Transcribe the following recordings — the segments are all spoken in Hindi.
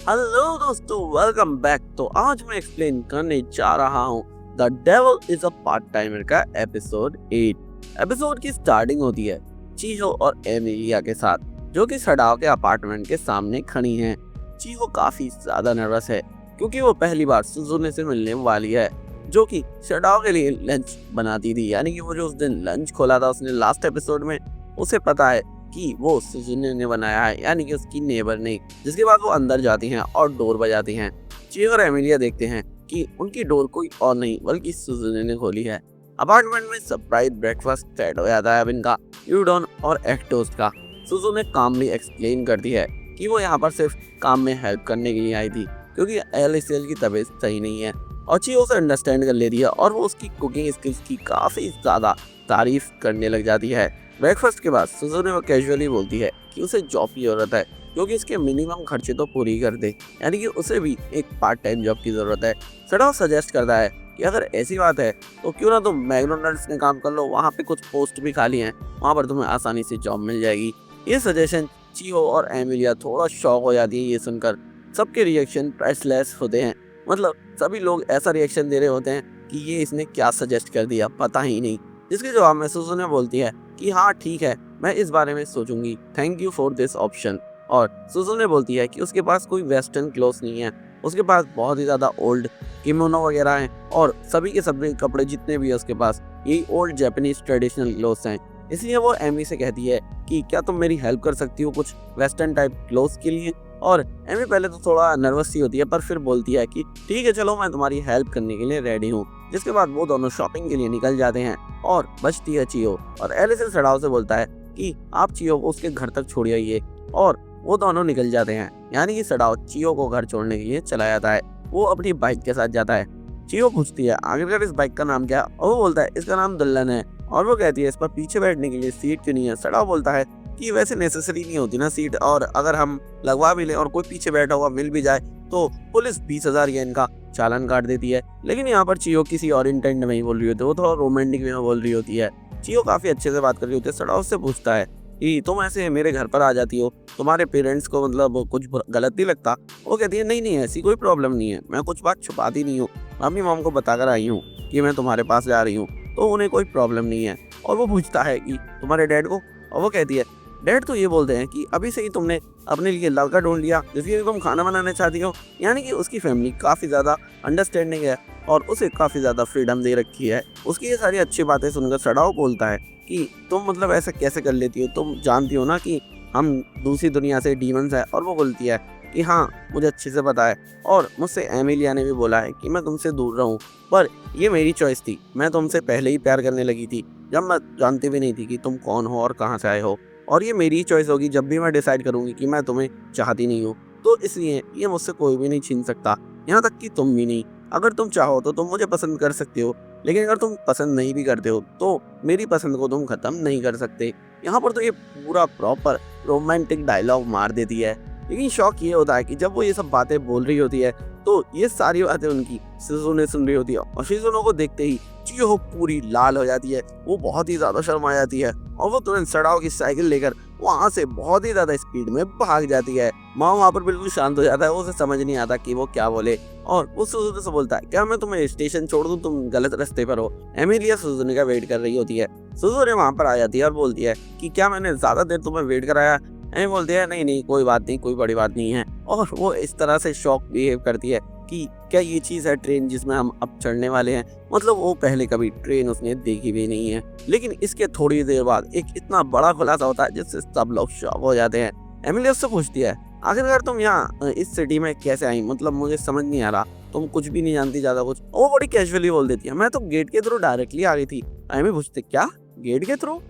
हेलो दोस्तों, वेलकम बैक। तो आज मैं एक्सप्लेन करने जा रहा हूँ the devil is a part timer का एपिसोड 8। एपिसोड की स्टार्टिंग होती है चीहो और एमिलिया के साथ, जो कि सडाओ के अपार्टमेंट के सामने खड़ी हैं। चीहो काफी ज्यादा नर्वस है क्योंकि वो पहली बार सुजुने से मिलने वाली है, जो कि सडाओ के लिए लंच बनाती थी। यानी कि वो जो उस दिन लंच खोला था उसने लास्ट एपिसोड में, उसे पता है कि वो सुजुने ने बनाया है, यानी कि उसकी नेबर ने। जिसके बाद वो अंदर जाती हैं और डोर बजाती हैं। चियो और एमिलिया देखते हैं कि उनकी डोर कोई और नहीं बल्कि सुजुने ने खोली है। अपार्टमेंट में सरप्राइज ब्रेकफास्ट सेट हो जाता है अब इनका, यूडॉन और एग टोस्ट का। सुजुने कामली एक्सप्लेन करती है कि वो यहाँ पर सिर्फ काम में हेल्प करने के लिए आई थी क्योंकि एलिसियल की तबीयत सही नहीं है। और चियो उसे अंडरस्टैंड कर लेती है और वो उसकी कुकिंग स्किल्स की काफ़ी ज़्यादा तारीफ करने लग जाती है। ब्रेकफास्ट के बाद सुजुने वो कैजुअली बोलती है कि उसे जॉब की जरूरत है क्योंकि इसके मिनिमम खर्चे तो पूरी कर दे, यानी कि उसे भी एक पार्ट टाइम जॉब की जरूरत है। सडाओ सजेस्ट करता है कि अगर ऐसी बात है तो क्यों ना तुम मैकडोनल्ड्स में काम कर लो, वहाँ पे कुछ पोस्ट भी खाली हैं, वहाँ पर तुम्हें आसानी से जॉब मिल जाएगी। ये सजेशन चियो और एमिलिया थोड़ा शॉक हो जाती है ये सुनकर। सबके रिएक्शन प्राइसलेस होते हैं, मतलब सभी लोग ऐसा रिएक्शन दे रहे होते हैं कि ये इसने क्या सजेस्ट कर दिया पता ही नहीं। जिसके जवाब में सुजुने बोलती है कि हाँ ठीक है, मैं इस बारे में सोचूंगी, thank you for this option. और सुजुने बोलती है कि उसके पास कोई वेस्टर्न क्लोथ्स नहीं है, उसके पास बहुत ही ज़्यादा ओल्ड किमोनो वगैरह हैं और सभी के सभी कपड़े जितने भी है उसके पास यही ओल्ड जापानीज ट्रेडिशनल क्लोथ्स हैं। इसलिए वो एमी से कहती है कि क्या तुम मेरी हेल्प कर सकती हो कुछ वेस्टर्न टाइप क्लोथ्स के लिए। और एमी पहले तो थोड़ा नर्वस सी होती है पर फिर बोलती है कि ठीक है चलो, मैं तुम्हारी हेल्प करने के लिए रेडी हूँ। जिसके बाद वो दोनों शॉपिंग के लिए निकल जाते हैं और बचती है चियो। और एलिसन सडाओ से बोलता है कि आप चियो को उसके घर तक छोड़ आइए, और वो दोनों निकल जाते हैं। यानी कि सडाओ चियो को घर छोड़ने के लिए चला जाता है। वो अपनी बाइक के साथ जाता है। चियो पूछती है आखिरकार इस बाइक का नाम क्या है, और वो बोलता है इसका नाम दुल्हन है। और वो कहती है इस पर पीछे बैठने के लिए सीट क्यों नहीं है। सडाओ बोलता है कि वैसे नेसेसरी नहीं होती ना सीट, और अगर हम लगवा भी लें और कोई पीछे बैठा हुआ मिल भी जाए तो पुलिस 20,000 येन का चालान काट देती है। लेकिन यहाँ पर चियो किसी और इंटेंट में ही बोल रही होती है, वो थोड़ा रोमांटिक में बोल रही होती है। चियो काफी अच्छे से बात कर रही होती है। सडाओ से पूछता है कि तुम ऐसे मेरे घर पर आ जाती हो, तुम्हारे पेरेंट्स को मतलब कुछ गलत नहीं लगता। वो कहती है नहीं नहीं, ऐसी कोई प्रॉब्लम नहीं है, मैं कुछ बात छुपाती नहीं हूँ, मैं अपनी मॉम को बताकर आई हूँ कि मैं तुम्हारे पास जा रही हूँ, तो उन्हें कोई प्रॉब्लम नहीं है। और वो पूछता है कि तुम्हारे डैड को, और वो कहती है डैड तो ये बोलते हैं कि अभी से ही तुमने अपने लिए लड़का ढूंढ लिया जिसके लिए तुम खाना बनाना चाहती हो। यानी कि उसकी फैमिली काफ़ी ज़्यादा अंडरस्टैंडिंग है और उसे काफ़ी ज़्यादा फ्रीडम दे रखी है। उसकी ये सारी अच्छी बातें सुनकर सडाओ बोलता है कि तुम मतलब ऐसा कैसे कर लेती हो, तुम जानती हो ना कि हम दूसरी दुनिया से डीमंस है। और वो बोलती है कि हाँ मुझे अच्छे से पता है, और मुझसे एमिलिया ने भी बोला है कि मैं तुमसे दूर रहूं, पर ये मेरी चॉइस थी। मैं तुमसे पहले ही प्यार करने लगी थी जब मैं जानती भी नहीं थी कि तुम कौन हो और कहाँ से आए हो, और ये मेरी चॉइस होगी जब भी मैं डिसाइड करूंगी कि मैं तुम्हें चाहती नहीं हूँ। तो इसलिए ये मुझसे कोई भी नहीं छीन सकता, यहाँ तक कि तुम भी नहीं। अगर तुम चाहो तो तुम मुझे पसंद कर सकते हो, लेकिन अगर तुम पसंद नहीं भी करते हो तो मेरी पसंद को तुम खत्म नहीं कर सकते। यहाँ पर तो ये पूरा प्रॉपर रोमांटिक डायलॉग मार देती है। लेकिन शौक ये होता है कि जब वो ये सब बातें बोल रही होती है तो ये सारी बातें उनकी शिजुने सुन रही होती है, और शिजुनो को देखते ही चियो पूरी लाल हो जाती है। वो बहुत ही ज्यादा शर्मा जाती है और वो तुरंत सडाओ की साइकिल लेकर वहां से बहुत ही ज्यादा स्पीड में भाग जाती है। माँ वहां पर बिल्कुल शांत हो जाता है, उसे समझ नहीं आता कि वो क्या बोले, और वो सुजुने से बोलता है क्या मैं तुम्हें स्टेशन छोड़ दूं, तुम गलत रास्ते पर हो। एमिलिया सुजुने का वेट कर रही होती है। सुजुने वहां पर आ जाती है और बोलती है कि क्या मैंने ज्यादा देर तुम्हें वेट कराया। एमी बोलती है नहीं नहीं कोई बात नहीं, कोई बड़ी बात नहीं है। और वो इस तरह से शॉक बिहेव करती है कि क्या ये चीज़ है ट्रेन जिसमें हम अब चढ़ने वाले हैं। मतलब वो पहले कभी ट्रेन उसने देखी भी नहीं है। लेकिन इसके थोड़ी देर बाद एक इतना बड़ा खुलासा होता है जिससे सब लोग शॉक हो जाते हैं। एमिली उससे पूछती है आखिरकार तुम यहाँ इस सिटी में कैसे आई, मतलब मुझे समझ नहीं आ रहा, तुम कुछ भी नहीं जानती ज़्यादा कुछ। वो बड़ी कैजुअली बोल देती है मैं तो गेट के थ्रू डायरेक्टली आ गई थी। एमी पूछती क्या गेट के थ्रू,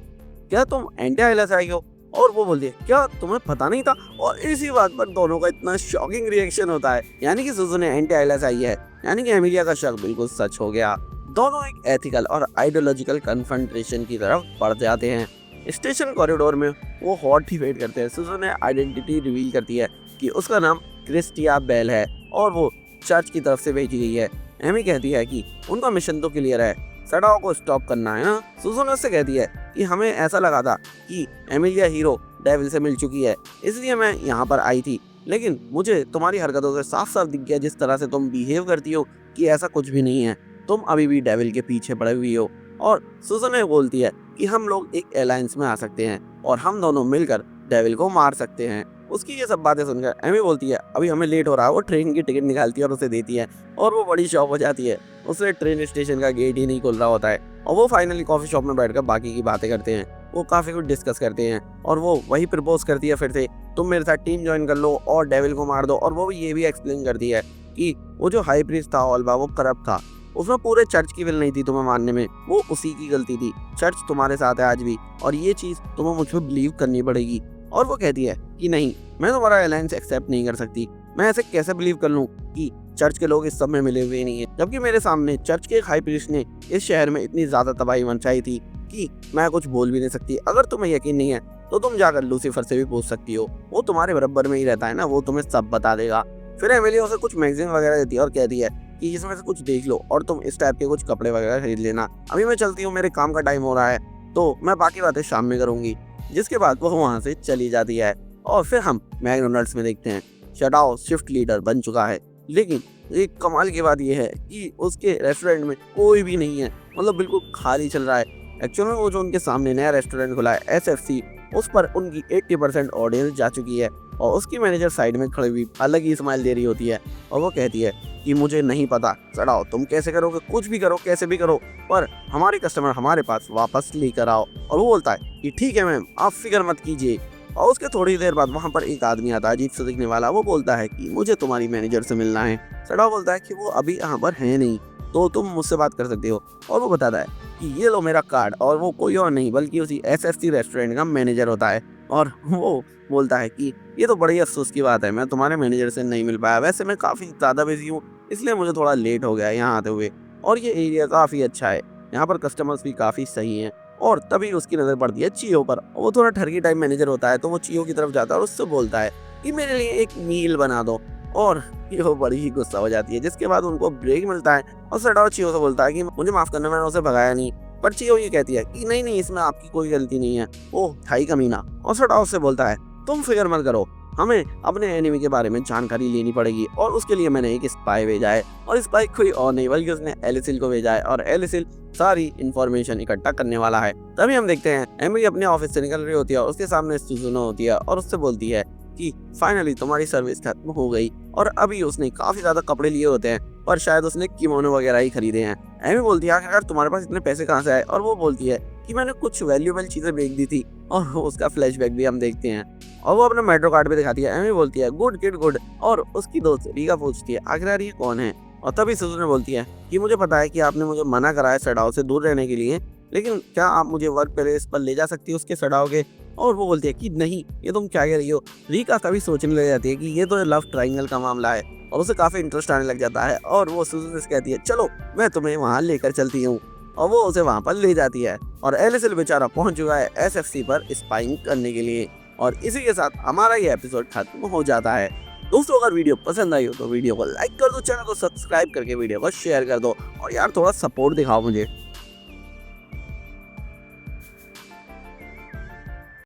क्या तुम एंटी आइलैस आई हो। और वो बोलती है क्या तुम्हें पता नहीं था। और इसी बात पर दोनों का इतना शॉकिंग रिएक्शन होता है, यानी कि सुजुने एंटी आइलैस आई है, यानी कि एमिलिया का शक बिल्कुल सच हो गया। दोनों एक एथिकल और आइडियोलॉजिकल कन्फ्रंटेशन की तरफ बढ़ जाते हैं। स्टेशन कॉरिडोर में वो हॉट ही वेट करते हैं। सुजुने आइडेंटिटी रिवील करती है कि उसका नाम क्रिस्टिया बेल है और वो चर्च की तरफ से भेजी गई है। एमी कहती है कि उनका मिशन तो क्लियर है, सडाओ को स्टॉप करना है ना। सुजुने उससे कहती है कि हमें ऐसा लगा था कि एमिलिया हीरो डेविल से मिल चुकी है, इसलिए मैं यहाँ पर आई थी लेकिन मुझे तुम्हारी हरकतों से साफ साफ दिख गया जिस तरह से तुम बिहेव करती हो कि ऐसा कुछ भी नहीं है, तुम अभी भी डेविल के पीछे पड़े हुई हो। और सुसन ये बोलती है कि हम लोग एक अलायंस में आ सकते हैं और हम दोनों मिलकर डेविल को मार सकते हैं। उसकी ये सब बातें सुनकर एमी बोलती है अभी हमें लेट हो रहा है। वो ट्रेन की टिकट निकालती है और उसे देती है और वो बड़ी शॉक हो जाती है। उसे ट्रेन स्टेशन का गेट ही नहीं खुल रहा होता है और वो फाइनली कॉफी शॉप में बैठकर बाकी की बातें करते हैं। वो काफी कुछ डिस्कस करते हैं और वो वही प्रपोज करती है फिर से, तुम मेरे साथ टीम ज्वाइन कर लो और डेविल को मार दो। और वो भी ये भी एक्सप्लेन करती है कि वो जो हाई प्रीस्ट था ऑल्बा वो करप्ट था, उसमें पूरे चर्च की विल नहीं थी तुम्हें मारने में, वो उसी की गलती थी। चर्च तुम्हारे साथ है आज भी और ये चीज तुम्हें मुझ पर बिलीव करनी पड़ेगी। और वो कहती है कि नहीं, मैं तुम्हारा अलायंस एक्सेप्ट नहीं कर सकती। मैं ऐसे कैसे बिलीव कर लूं कि चर्च के लोग इस सब में मिले हुए नहीं है, जबकि मेरे सामने चर्च के एक हाई प्रीस्ट ने इस शहर में इतनी ज्यादा तबाही मचाई थी कि मैं कुछ बोल भी नहीं सकती। अगर तुम्हें यकीन नहीं है तो तुम जाकर लूसीफर से भी पूछ सकती हो, वो तुम्हारे बराबर में ही रहता है ना, वो तुम्हें सब बता देगा। फिर एमिली उसे कुछ मैगजीन वगैरह देती है और कहती है कि इसमें से कुछ देख लो और तुम इस टाइप के कुछ कपड़े वगैरह खरीद लेना। अभी मैं चलती हूँ, मेरे काम का टाइम हो रहा है, तो मैं बाकी बातें शाम में करूंगी। जिसके बाद वो वहाँ से चली जाती है और फिर हम मैकडोनल्ड्स में देखते हैं शडाओ शिफ्ट लीडर बन चुका है। लेकिन एक कमाल की बात यह है कि उसके रेस्टोरेंट में कोई भी नहीं है, मतलब बिल्कुल खाली चल रहा है। एक्चुअल में वो जो उनके सामने नया रेस्टोरेंट खुला है SFC, उस पर उनकी 80% ऑडियंस जा चुकी है और उसकी मैनेजर साइड में खड़ी हुई अलग ही स्माइल दे रही होती है और वो कहती है कि मुझे नहीं पता चढ़ाओ तुम कैसे करोगे, कुछ भी करो कैसे भी करो, पर हमारे कस्टमर हमारे पास वापस लेकर आओ। और वो बोलता है कि ठीक है मैम, आप फिक्र मत कीजिए। और उसके थोड़ी देर बाद वहाँ पर एक आदमी आता है अजीब से दिखने वाला। वो बोलता है कि मुझे तुम्हारी मैनेजर से मिलना है। सड़ाओ बोलता है कि वो अभी यहाँ पर है नहीं, तो तुम मुझसे बात कर सकते हो। और वो बताता है कि ये लो मेरा कार्ड, और वो कोई और नहीं बल्कि उसी SFC रेस्टोरेंट का मैनेजर होता है। और वो बोलता है कि ये तो बड़ी अफसोस की बात है, मैं तुम्हारे मैनेजर से नहीं मिल पाया। वैसे मैं काफ़ी ज़्यादा बिजी हूँ, इसलिए मुझे थोड़ा लेट हो गया यहाँ आते हुए। और ये एरिया काफ़ी अच्छा है, यहाँ पर कस्टमर्स भी काफ़ी सही हैं। और तभी उसकी नज़र पड़ती है चियो पर। वो थोड़ा ठरकी टाइप मैनेजर होता है, तो वो चियो की तरफ जाता है और उससे बोलता है कि मेरे लिए एक मील बना दो। और ये वो बड़ी ही गुस्सा हो जाती है। जिसके बाद उनको ब्रेक मिलता है और सडाओ चियो से बोलता है कि मुझे माफ़ करना, मैंने उसे भगाया नहीं। पर चियो ये कहती है कि नहीं नहीं, इसमें आपकी कोई गलती नहीं है, ओह थाई कमीना। और सडाओ से बोलता है तुम फिक्र मत करो, हमें अपने एनिमी के बारे में जानकारी लेनी पड़ेगी और उसके लिए मैंने एक स्पाई भेजा है। और स्पाई कोई और नहीं बल्कि उसने एलिसिल को भेजा है और एलिसिल सारी इंफॉर्मेशन इकट्ठा करने वाला है। तभी हम देखते हैं एमिली अपने ऑफिस से निकल रही होती है और उसके सामने सुजुनो होती है और उससे बोलती है कि फाइनली तुम्हारी सर्विस खत्म हो गई। और अभी उसने काफी ज्यादा कपड़े लिए होते हैं और शायद उसने किमोनो वगैरह ही खरीदे हैं। एमी बोलती है यार तुम्हारे पास इतने पैसे कहाँ से आए। और वो बोलती है कि मैंने कुछ वैल्यूएबल चीजें बेच दी थी। और उसका फ्लैशबैक भी हम देखते हैं और वो अपना मेट्रो कार्ड भी दिखाती है। एमी बोलती है गुड किड गुड। और उसकी दोस्त रीगा पूछती है आखिर ये कौन है। और तभी सुजुनो बोलती है कि मुझे पता है कि आपने मुझे मना करा है सडाओ से दूर रहने के लिए, लेकिन क्या आप मुझे वर्क प्लेस पर ले जा सकती हो उसके सडाओ के। और वो बोलती है कि नहीं, ये तुम क्या कह रही हो। रीका तभी सोचने लग जाती है कि ये तो लव ट्रायंगल का मामला है और उसे काफी इंटरेस्ट आने लग जाता है। और वो सुजुनो से कहती है चलो मैं तुम्हें वहाँ लेकर चलती हूँ। और वो उसे वहाँ पर ले जाती है और एलिसिल बेचारा पहुंच चुका है SFC पर स्पाइंग करने के लिए। और इसी के साथ हमारा ये एपिसोड खत्म हो जाता है। दोस्तों अगर वीडियो पसंद आई हो तो वीडियो को लाइक कर दो, चैनल को सब्सक्राइब करके वीडियो को शेयर कर दो और यार थोड़ा सपोर्ट दिखाओ मुझे।